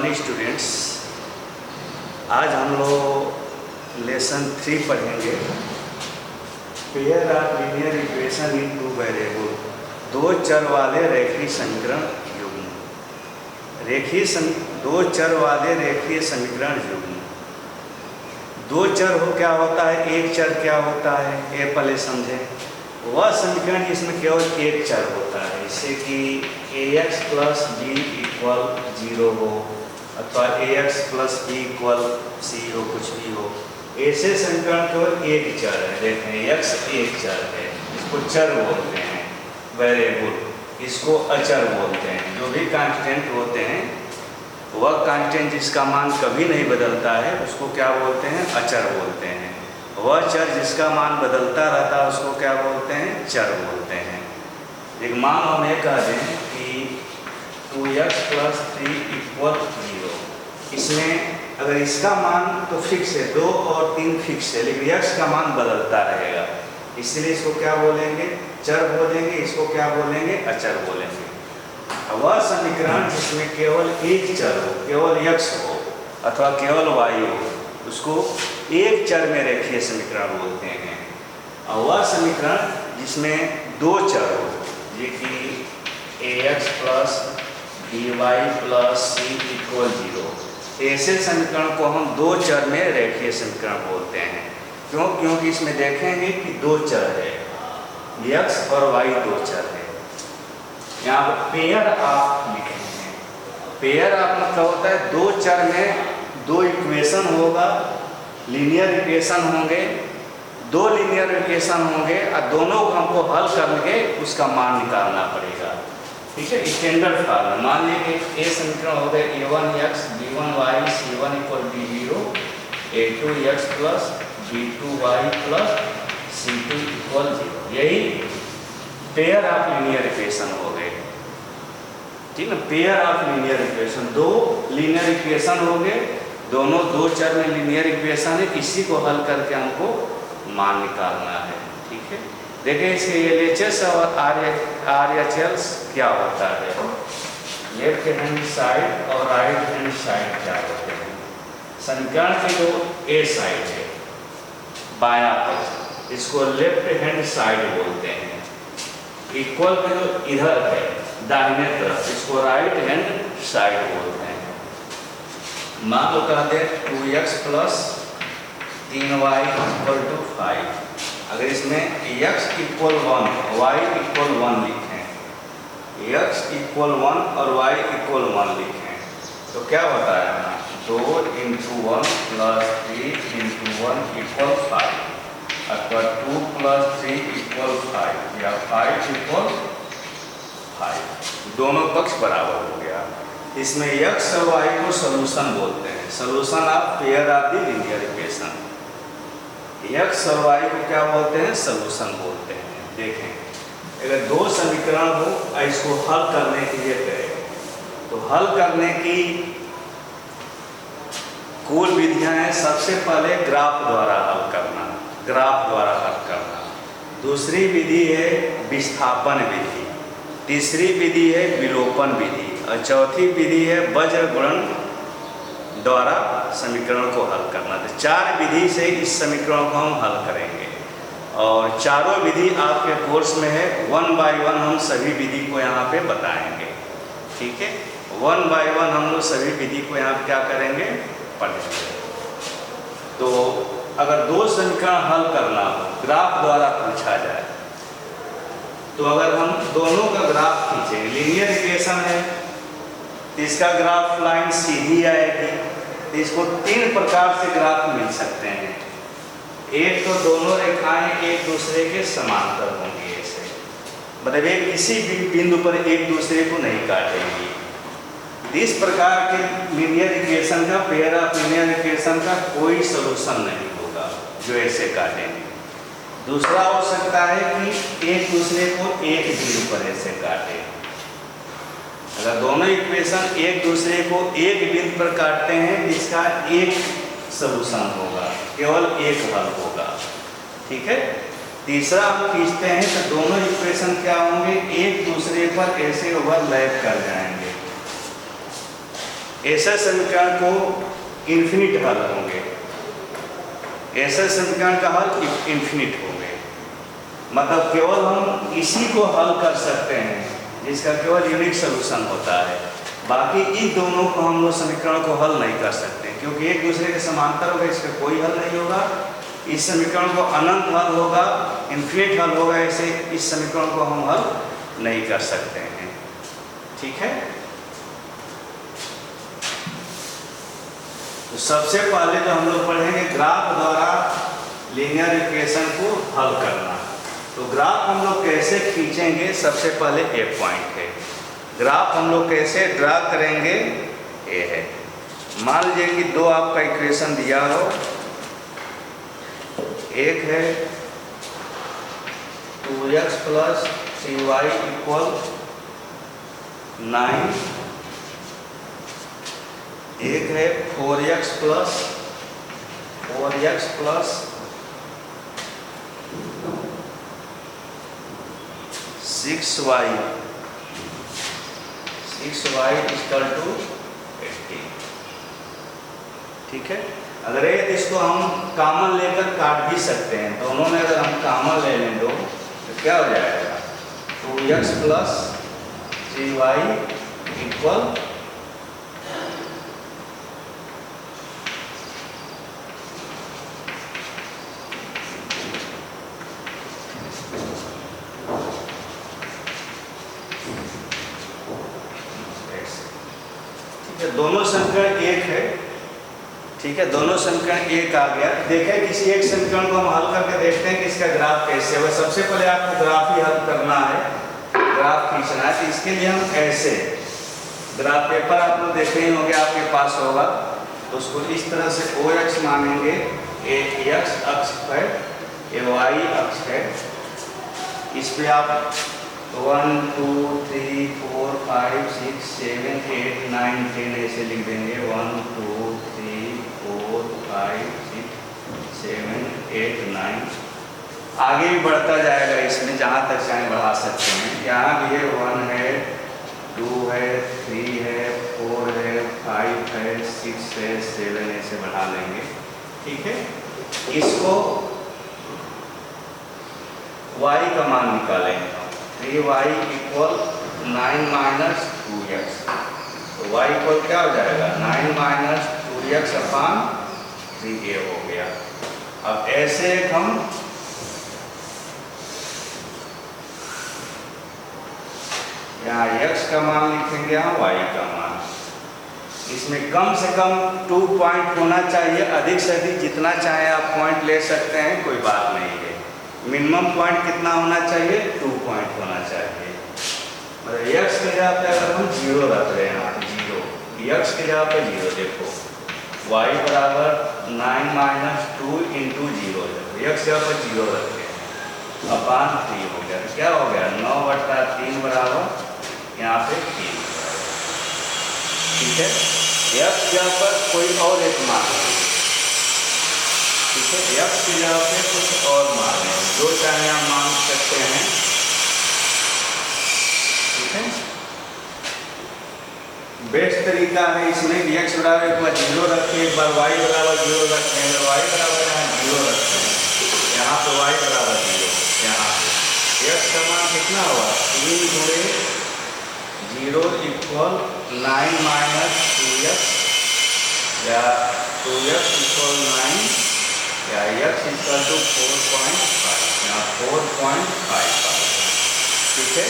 Morning students, आज हम लोग लेसन 3 पढ़ेंगे। Pair of linear equation in 2 variable, 2 चर वाले रेखीय समीकरण युग्म। दो चर वाले रेखीय समीकरण युग्म। 2 चर हो क्या होता है, एक चर क्या होता है, ये पहले समझें। वह समीकरण जिसमें केवल एक चर होता है, जैसे कि ax + b = 0 हो अथवा ax + b = c हो, कुछ भी हो, ऐसे समीकरण केवल एक चर है। देखें x एक चर है, इसको चर बोलते हैं, वेरिएबल इसको अचर बोलते हैं। जो भी कांस्टेंट होते हैं, वह कांस्टेंट जिसका मान कभी नहीं बदलता है उसको क्या बोलते हैं, अचर बोलते हैं। वह चर जिसका मान बदलता रहता है उसको क्या बोलते हैं, चर बोलते हैं। एक मान हम ये कह दें कि 2x + 3 = 0। इसमें अगर इसका मान तो फिक्स है, 2 और 3 फिक्स है, लेकिन x का मान बदलता रहेगा, इसलिए इसको क्या बोलेंगे, चर बोलेंगे। इसको क्या बोलेंगे, अचर बोलेंगे। वह समीकरण जिसमें केवल एक चर हो, केवल x हो अथवा केवल y हो, उसको एक चर में रेखीय समीकरण बोलते हैं। और वह समीकरण जिसमें 2 चर हो, ये कि ax + by + c = 0, ऐसे समीकरण को हम 2 चर में रेखीय समीकरण बोलते हैं। क्यों? क्योंकि इसमें देखेंगे कि 2 चर है, x और y 2 चर है। यहाँ पर पेयर ऑफ लिखे हैं। पेयर ऑफ मतलब होता है 2 चर में 2 इक्वेशन होगा, लीनियर इक्वेशन होंगे, 2 लीनियर इक्वेशन होंगे और दोनों को हमको हल करके उसका मान निकालना पड़ेगा। ठीक है, स्टैंडर्ड फॉर्मूला। मान लीजिए कि ए समीकरण हो गए a1x b1y c1 = b0, a2x + b2y + c2 = 0। यही पेयर ऑफ लीनियर इक्वेशन हो गए। ठीक है, pair of linear equation, 2 linear equation हो गए, दोनों 2 चर में लीनियर इक्वेशन है, इसी को हल करके हमको मान निकालना है। ठीक है, देखिए इसके LHS और RHS क्या होता है। लेफ्ट हैंड साइड और राइट हैंड साइड क्या होते हैं। समीकरण की जो ए साइड है, बायां पक्ष, इसको लेफ्ट हैंड साइड बोलते हैं। इक्वल में जो इधर है दाहिने तरफ, इसको राइट हैंड साइड बोलते हैं। मान लो कहते हैं 2x + 3y = 5। अगर इसमें x = 1 y = 1 लिखें, x = 1 और y = 1 लिखें, तो क्या होता है, 2 × 1 + 3 × 1 = 5 अथवा 2 + 3 = 5 या 5 = 5। दोनों पक्ष बराबर हो गया। इसमें x और y को सॉल्यूशन बोलते हैं, solution of pair of the linear equation. x और y को क्या बोलते हैं, सॉल्यूशन बोलते हैं। देखें, अगर 2 समीकरण हो और इसको हल करने के लिए करें, तो हल करने की कुल विधियां हैं। सबसे पहले ग्राफ द्वारा हल करना, ग्राफ द्वारा हल करना। दूसरी विधि है विस्थापन विधि, तीसरी विधि है विलोपन विधि और चौथी विधि है वज्र गुणन द्वारा समीकरण को हल करना। तो 4 विधि से इस समीकरण को हम हल करेंगे और चारों विधि आपके कोर्स में है। 1 बाय 1 हम सभी विधि को यहाँ पे बताएंगे। ठीक है, 1 बाय 1 हम लोग सभी विधि को यहाँ पे क्या करेंगे, पढ़ेंगे। तो अगर 2 समीकरण हल करना हो, ग्राफ द्वारा पूछा जाए, तो अगर हम दोनों का ग्राफ खींचेंगे, लीनियर इक्वेशन है तो इसका ग्राफ लाइन सीधी आएगी, तो इसको 3 प्रकार से ग्राफ मिल सकते हैं। एक तो दोनों रेखाएं एक दूसरे के समांतर होंगी, ऐसे मतलब एक किसी भी बिंदु पर एक दूसरे को नहीं काटेंगी। इस प्रकार के लीनियर इक्वेशन का, पेयर ऑफ लीनियर इक्वेशन का कोई सॉल्यूशन नहीं होगा जो ऐसे काटेंगे। दूसरा हो सकता है कि एक दूसरे को एक बिंदु पर ऐसे काटे। अगर दोनों इक्वेशन एक दूसरे को एक बिंदु पर काटते हैं, इसका एक सॉल्यूशन होगा, केवल एक हल होगा। ठीक है, तीसरा हम खींचते हैं तो दोनों इक्वेशन क्या होंगे, एक दूसरे पर ऐसे ओवरलैप कर जाएंगे। ऐसा समीकरण को इन्फिनिट हल होंगे, ऐसा समीकरण का हल इन्फिनिट होंगे, मतलब केवल हम इसी को हल कर सकते हैं जिसका केवल यूनिक सॉल्यूशन होता है। बाकी इन दोनों को हम लोग समीकरण को हल नहीं कर सकते क्योंकि एक दूसरे के समांतर होगा, इसका कोई हल नहीं होगा। इस समीकरण को अनंत हल होगा, इन्फिनिट हल होगा, ऐसे इस समीकरण को हम हल नहीं कर सकते हैं। ठीक है, तो सबसे पहले जो हम लोग पढ़ेंगे ग्राफ द्वारा लीनियर इक्वेशन को हल करना। तो ग्राफ हम लोग कैसे खींचेंगे, सबसे पहले एक पॉइंट है, ग्राफ हम लोग कैसे ड्रा करेंगे ये है। मान लीजिए कि दो आपका इक्वेशन दिया हो, एक है 2x + 3y = 9, एक है 4x + 6y = 18। ठीक है, अगर ये इसको हम कॉमन लेकर काट भी सकते हैं, दोनों में अगर हम कॉमन ले लें दो तो क्या हो जाएगा, 2x + 3y = दोनों समीकरण एक है। ठीक है, दोनों समीकरण एक आ गया। देखें किसी एक समीकरण को हम हल करके देखते हैं कि इसका ग्राफ कैसे होगा। सबसे पहले आपको ग्राफ ही हल करना है, ग्राफ खींचना है। तो इसके लिए हम ऐसे ग्राफ पेपर आप लोग देख रहे होंगे, आपके पास होगा, तो उसको इस तरह से OX मानेंगे, ये x अक्ष है, ये y अक्ष है। इस पे आप 1 2 3 4 5 6 7 8 9 10 ऐसे लिख देंगे, 1 2 3 4 5 6 7 8 9। आगे भी बढ़ता जाएगा, इसमें जहाँ तक चाहे बढ़ा सकते हैं। यहाँ भी है 1 है, 2 है, 3 है, 4 है, 5 है, 6 है, 7 ऐसे बढ़ा लेंगे। ठीक है, इसको y का मान निकालेंगे, 3y = 9 - 2x। तो y इक्वल क्या हो जाएगा, 9 - 2x/3a हो गया। अब ऐसे हम यहाँ x का मान लिखेंगे, यहाँ y का मान। इसमें कम से कम 2 पॉइंट होना चाहिए, अधिक से अधिक जितना चाहे आप पॉइंट ले सकते हैं, कोई बात नहीं है। मिनिमम पॉइंट कितना होना चाहिए, 2 पॉइंट होना चाहिए। मतलब x के जगह पे अगर हम 0 रख रहे हैं, यहाँ 0, x की जगह पे 0, देखो y = 9 - 2 × 0, x जगह पर 0 रखे हैं, अपान 3 हो गया। तो क्या हो गया, 9/3 = यहाँ पे 3। ठीक है, x जगह पर कोई और एक मान है। ठीक है, x की जगह पे कुछ और मान है, जो चाहे आप मान सकते हैं। ठीक है, बेस्ट तरीका है इसमें कि x = एक बार 0 रखें, एक बार y = 0 रखें, अगर y = यहाँ 0 रखें, यहाँ पे y = 0, यहाँ पे x का मान कितना हुआ, 3 × 0 = 9 - 2x, या 2x = 9, या x = 4.5, यहाँ 4.5। ठीक है,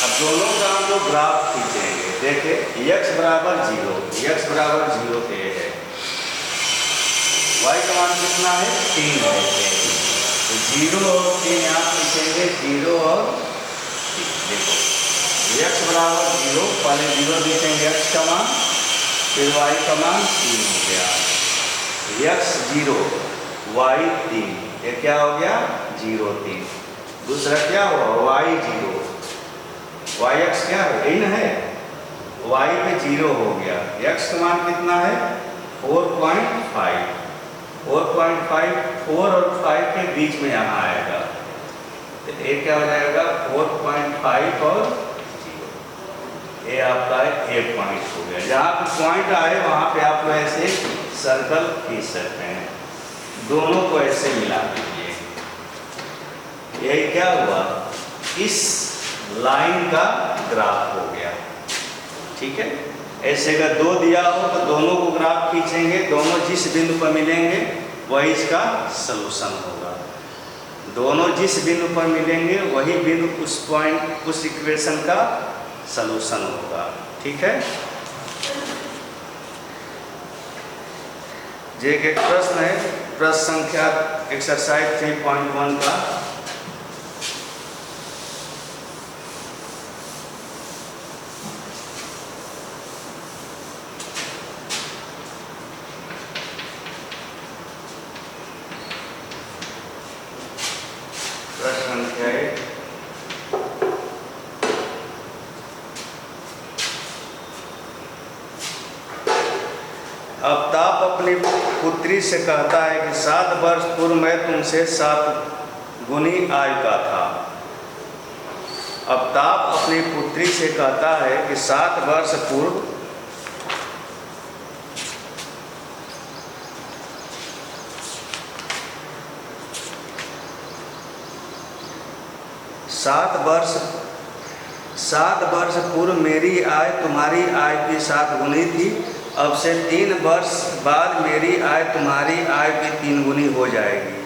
अब दोनों का हम लोग ग्राफ खींचेंगे। देखिए x = 0, x = 0 पे है, y का मान कितना है, 3 है। तो 0 और 3 यहाँ खींचेंगे, 0 और 3। देखो x = 0, पहले 0 लिखेंगे x का मान, फिर y का मान 3 हो गया, x 0 y 3, ये क्या हो गया, 0 3। दूसरा क्या हुआ, y 0, yx क्या है, यही ना है, y पे 0 हो गया, x का मान कितना है, 4.5, 4.5, 4 और 5 के बीच में यहाँ आएगा, तो ये क्या हो जाएगा, 4.5 और 0। ये आपका ए पॉइंट हो गया। जहाँ पे पॉइंट आए वहाँ पे आप ऐसे सर्कल खींच सकते हैं, दोनों को ऐसे मिला दीजिए। यही क्या हुआ, इस लाइन का ग्राफ हो गया। ठीक है, ऐसे अगर दो दिया हो तो दोनों को ग्राफ खींचेंगे, दोनों जिस बिंदु पर मिलेंगे वही इसका सलूशन होगा। दोनों जिस बिंदु पर मिलेंगे वही बिंदु उस पॉइंट, उस इक्वेशन का सलूशन होगा। ठीक है, जे एक प्रश्न है, प्रश्न संख्या एक्सरसाइज 3.1 का। प्रश्न संख्या अफ्ताब अपनी पुत्री से कहता है कि 7 वर्ष पूर्व मैं तुमसे 7 गुनी आयु का था। अफ्ताब अपनी पुत्री से कहता है कि 7 वर्ष पूर्व 7 वर्ष पूर्व मेरी आय तुम्हारी आय की 7 गुनी थी। अब से 3 वर्ष बाद मेरी आय तुम्हारी आय की 3 गुनी हो जाएगी।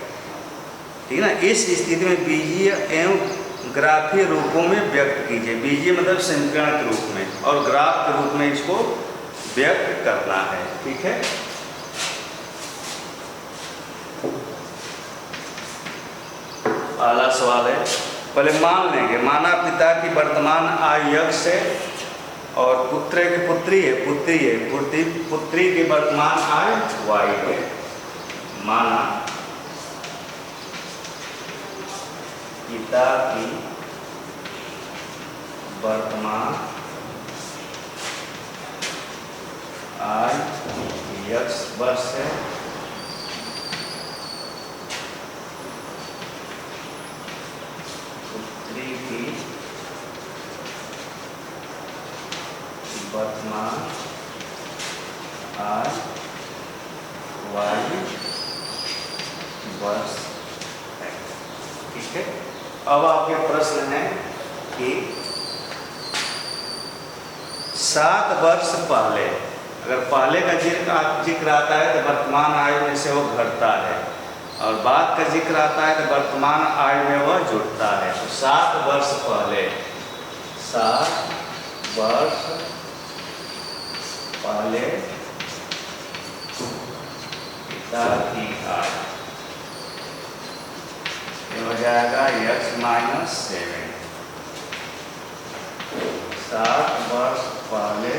ठीक है ना, इस स्थिति में बीजीय एवं ग्राफीय रूपों में व्यक्त कीजिए। बीजीय मतलब समीकरण के रूप में और ग्राफ के रूप में इसको व्यक्त करना है। ठीक है, पहला सवाल है, पहले मान लेंगे, माना पिता की वर्तमान आयु X है और पुत्र की पुत्री है, पुत्री की वर्तमान आयु Y है। माना पिता की वर्तमान आयु X वर्ष है, पुत्री की वर्तमान आयु Y वर्ष है। ठीक है, अब आपके प्रश्न है कि 7 वर्ष पहले, अगर पहले का जिक्र आता है तो वर्तमान आयु में से वो घटता है और बाद का जिक्र आता है तो वर्तमान आयु में वह जुड़ता है। तो 7 वर्ष पहले, 7 वर्ष पहले पिता की आयु हो जाएगा X - 7। 7 वर्ष पहले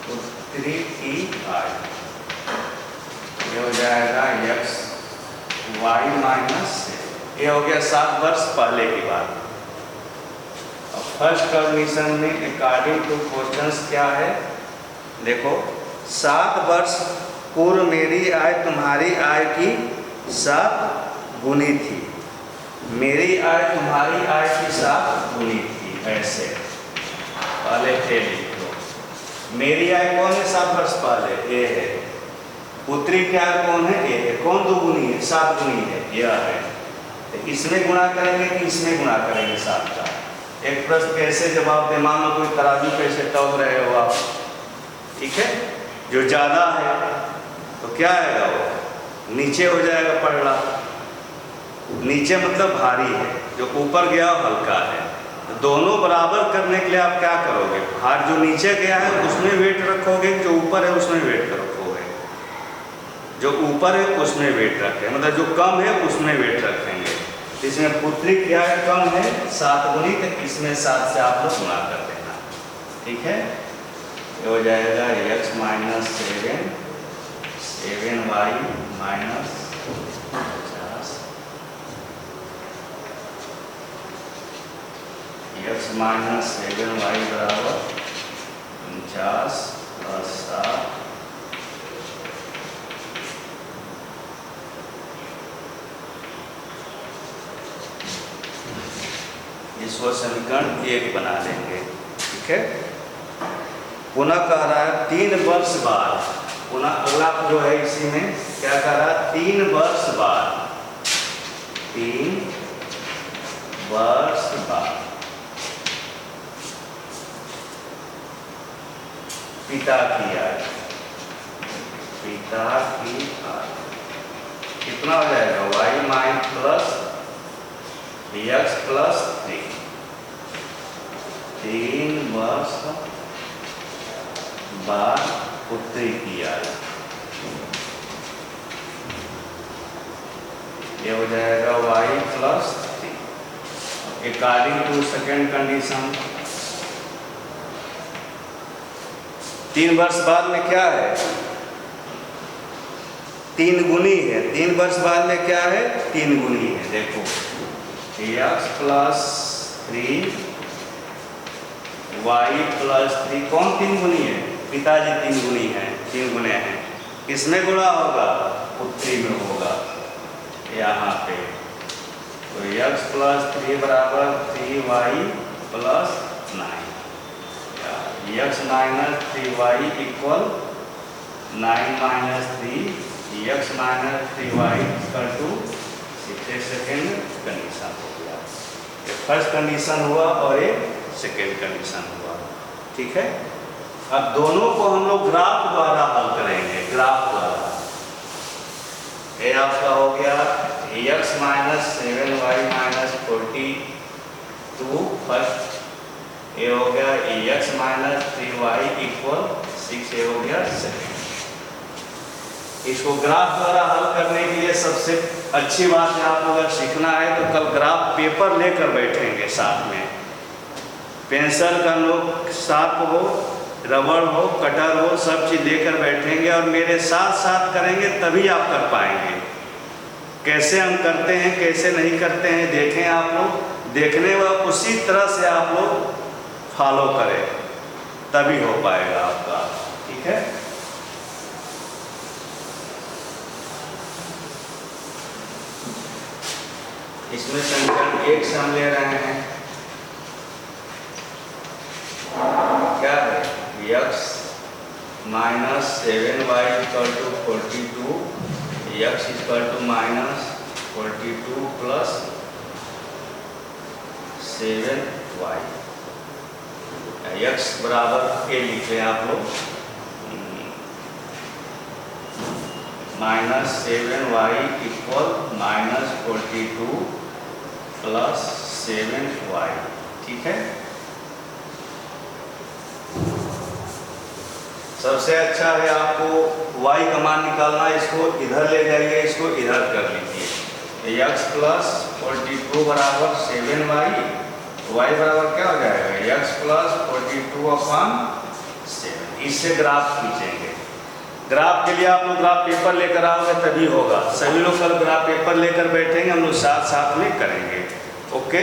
पुत्री की आयु, ये हो जाएगा X Y - 7। ये हो गया 7 वर्ष पहले की बात। अब फर्स्ट कंडीशन में अकॉर्डिंग टू क्वेश्चंस क्या है, देखो 7 वर्ष पूर्व मेरी आय तुम्हारी आय की 7 गुनी थी। मेरी आय तुम्हारी आय की 7 गुनी थी। ऐसे पहले थे लिख दो। मेरी आय कौन है 7 वर्ष पहले, ये है। पुत्री की आय कौन है, ये है। कौन 2 गुनी है, 7 गुनी है, यह है। तो इसमें गुणा करेंगे कि इसमें गुणा करेंगे 7 का। एक प्रश्न कैसे जवाब दे, मान लो कोई तराजू कैसे तौल रहे हो आप, ठीक है, जो ज़्यादा है तो क्या आएगा, वो नीचे हो जाएगा पलड़ा। नीचे मतलब भारी है, जो ऊपर गया वो हल्का है। तो दोनों बराबर करने के लिए आप क्या करोगे, भार जो नीचे गया है उसमें वेट रखोगे, जो ऊपर है उसमें वेट रखोगे। जो ऊपर है उसमें वेट रखें, मतलब जो कम है उसमें वेट रखेंगे। इसमें पुत्री क्या है, कम है 7 गुनी, तो इसमें 7 से आप लोग गुणा कर देना। ठीक है, ये हो जाएगा X - 7 7Y - 50 X - 7Y बराबर 50 + 7 ये इसको समीकरण 1 बना लेंगे। ठीक है, पुनः कह रहा है 3 वर्ष बाद, पुनः अगला जो है इसी में क्या कह रहा है, 3 वर्ष बाद, 3 वर्ष बाद पिता की आयु, पिता की आयु कितना हो जाएगा, y minus plus x plus 3 वर्ष बाद पुत्री की आयु, ये हो जाएगा y plus 3 according to second condition. 3 वर्ष बाद में क्या है, 3 गुनी है, 3 वर्ष बाद में क्या है, 3 गुनी है। देखो x प्लस 3 y प्लस 3, कौन 3 गुनी है, पिताजी 3 गुनी है, 3 गुने हैं। किसमें गुणा होगा, पुत्री में होगा यहाँ पे। तो x प्लस 3 बराबर 3y plus 9, x minus 3y equal 9 minus 3, x minus 3y equal to 6 second condition हो गया। ये फर्स्ट कंडीशन हुआ और ये सेकेंड कंडीशन हुआ। ठीक है, अब दोनों को हम लोग ग्राफ द्वारा हल करेंगे, ग्राफ द्वारा। ये आपका हो गया x minus 7y minus 42 first, ये हो गया x माइनस 3y इक्वल 6, ये हो गया सेकेंड। इसको ग्राफ द्वारा हल करने के लिए सबसे अच्छी बात है, आप अगर सीखना है तो कल ग्राफ पेपर लेकर बैठेंगे साथ में, पेंसिल का नोक शार्प हो, रबड़ हो, कटर हो, सब चीज़ लेकर बैठेंगे और मेरे साथ साथ करेंगे, तभी आप कर पाएंगे। कैसे हम करते हैं कैसे नहीं करते हैं देखें आप लोग, देखने व उसी तरह से आप लोग फॉलो करें, तभी हो पाएगा आपका। ठीक है, इसमें समीकरण 1 से हम ले रहे हैं, क्या है, x minus 7y equal to 42, x equal to minus 42 plus 7y, x बराबर ए लिखे आप लोग, minus 7y equal minus 42 plus 7y। ठीक है, सबसे अच्छा है आपको y का मान निकालना, इसको इधर ले जाइए, इसको इधर कर लीजिए। x प्लस 42 बराबर 7y, y बराबर क्या हो जाएगा, x प्लस 42/7। इससे ग्राफ खींचेंगे। ग्राफ के लिए आप लोग ग्राफ पेपर लेकर आओगे तभी होगा। सभी लोग कल ग्राफ पेपर लेकर बैठेंगे, हम लोग साथ साथ में करेंगे। ओके,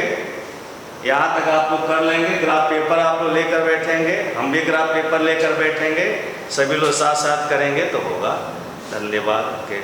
यहाँ तक आप लोग कर लेंगे। ग्राफ पेपर आप लोग लेकर बैठेंगे, हम भी ग्राफ पेपर लेकर बैठेंगे, सभी लोग साथ साथ करेंगे तो होगा। धन्यवाद। ओके।